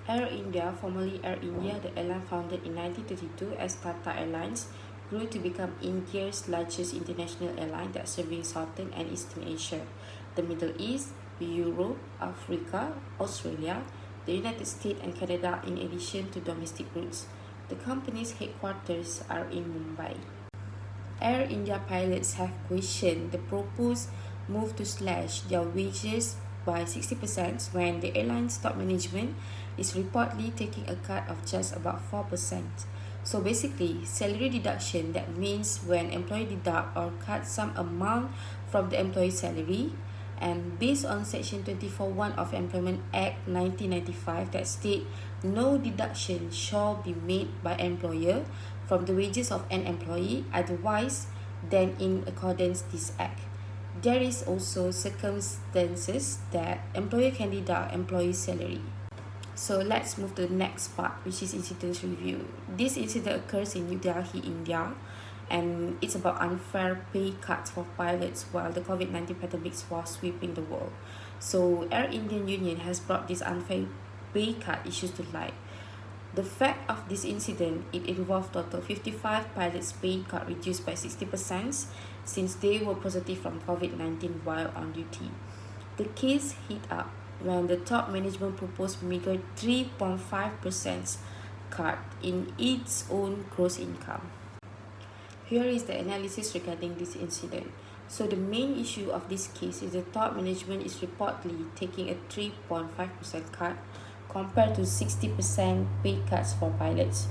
Air India, formerly Air India, the airline founded in 1932 as Tata Airlines, grew to become India's largest international airline that serving Southern and Eastern Asia, the Middle East, Europe, Africa, Australia, the United States and Canada in addition to domestic routes. The company's headquarters are in Mumbai. Air India pilots have questioned the proposed move to slash their wages by 60% when the airline's top management is reportedly taking a cut of just about 4%. So basically, salary deduction, that means when employee deduct or cut some amount from the employee's salary, and based on Section 24(1) of Employment Act 1995 that state no deduction shall be made by employer from the wages of an employee otherwise than in accordance this act. There is also circumstances that employer can deduct employee's salary. So let's move to the next part, which is incident review. This incident occurs in New Delhi, India, and it's about unfair pay cuts for pilots while the COVID-19 pandemic was sweeping the world. So Air Indian Union has brought this unfair pay cut issues to light. The fact of this incident, it involved total 55 pilots' pay cut reduced by 60% since they were positive from COVID-19 while on duty. The case heat up when the top management proposed meager 3.5% cut in its own gross income. Here is the analysis regarding this incident. So the main issue of this case is the top management is reportedly taking a 3.5% cut compared to 60% pay cuts for pilots.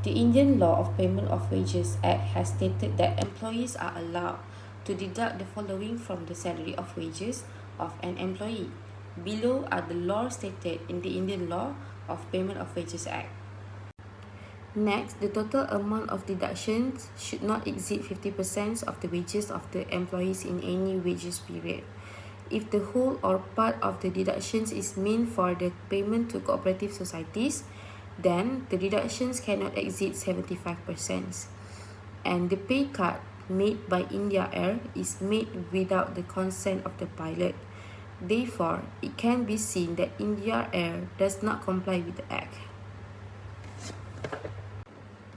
The Indian Law of Payment of Wages Act has stated that employees are allowed to deduct the following from the salary of wages of an employee. Below are the laws stated in the Indian Law of Payment of Wages Act. Next, the total amount of deductions should not exceed 50% of the wages of the employees in any wages period. If the whole or part of the deductions is meant for the payment to cooperative societies, then the deductions cannot exceed 75%. And the pay cut made by India Air is made without the consent of the pilot. Therefore, it can be seen that India Air does not comply with the Act.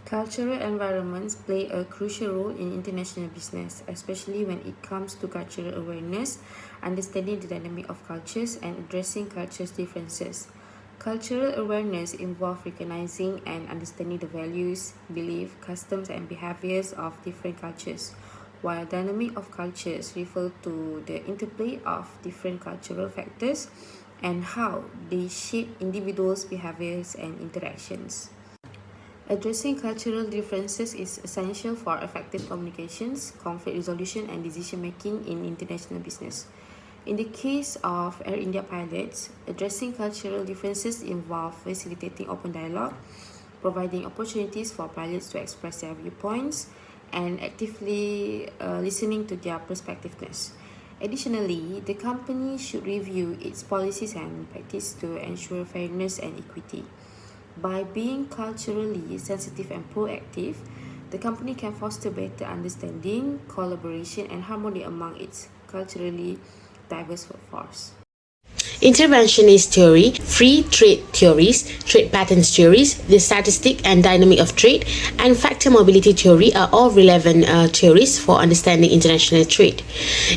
Cultural environments play a crucial role in international business, especially when it comes to cultural awareness, understanding the dynamic of cultures, and addressing cultural differences. Cultural awareness involves recognizing and understanding the values, beliefs, customs, and behaviors of different cultures, while dynamic of cultures refer to the interplay of different cultural factors and how they shape individuals' behaviors and interactions. Addressing cultural differences is essential for effective communications, conflict resolution, and decision-making in international business. In the case of Air India pilots, addressing cultural differences involve facilitating open dialogue, providing opportunities for pilots to express their viewpoints, and actively listening to their perspectiveness. Additionally, the company should review its policies and practice to ensure fairness and equity. By being culturally sensitive and proactive, the company can foster better understanding, collaboration, and harmony among its culturally diverse workforce. Interventionist theory, free trade theories, trade patterns theories, the statistic and dynamic of trade, and factor mobility theory are all relevant theories for understanding international trade.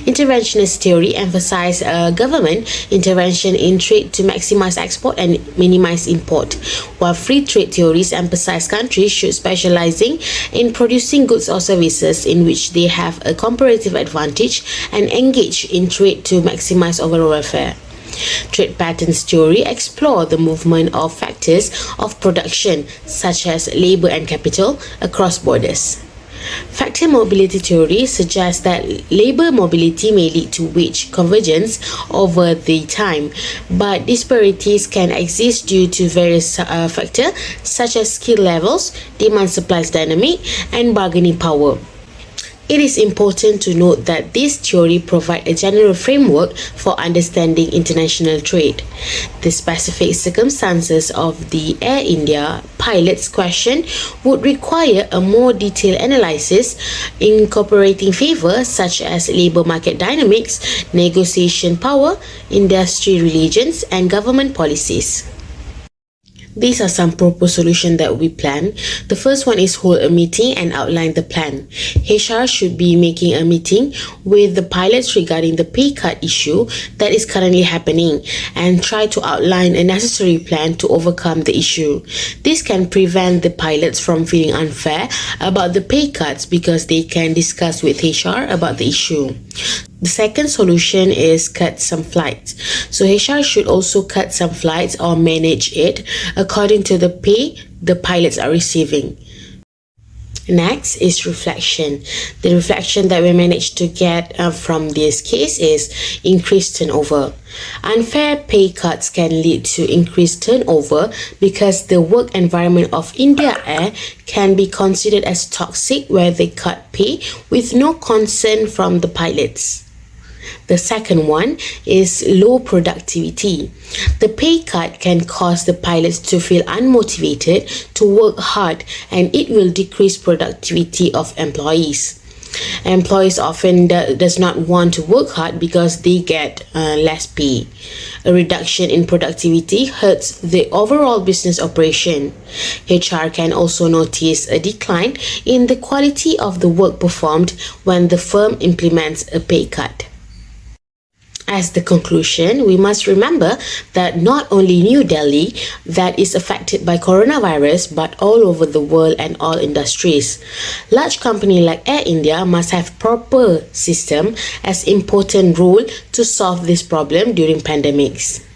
Interventionist theory emphasizes government intervention in trade to maximize export and minimize import, while free trade theories emphasize countries should specializing in producing goods or services in which they have a comparative advantage and engage in trade to maximize overall welfare. Trade patterns theory explore the movement of factors of production such as labor and capital across borders. Factor mobility theory suggests that labor mobility may lead to wage convergence over the time, but disparities can exist due to various factors such as skill levels, demand-supply dynamic, and bargaining power. It is important to note that this theory provides a general framework for understanding international trade. The specific circumstances of the Air India pilot's question would require a more detailed analysis incorporating factors such as labor market dynamics, negotiation power, industry relations, and government policies. These are some proposed solutions that we plan. The first one is hold a meeting and outline the plan. HR should be making a meeting with the pilots regarding the pay cut issue that is currently happening and try to outline a necessary plan to overcome the issue. This can prevent the pilots from feeling unfair about the pay cuts because they can discuss with HR about the issue. The second solution is cut some flights. So HR should also cut some flights or manage it according to the pay the pilots are receiving. Next is reflection. The reflection that we managed to get from this case is increased turnover. Unfair pay cuts can lead to increased turnover because the work environment of India Air can be considered as toxic where they cut pay with no consent from the pilots. The second one is low productivity. The pay cut can cause the pilots to feel unmotivated to work hard and it will decrease productivity of employees. Employees often does not want to work hard because they get less pay. A reduction in productivity hurts the overall business operation. HR can also notice a decline in the quality of the work performed when the firm implements a pay cut. As the conclusion, we must remember that not only New Delhi that is affected by coronavirus but all over the world and all industries. Large companies like Air India must have proper system as important role to solve this problem during pandemics.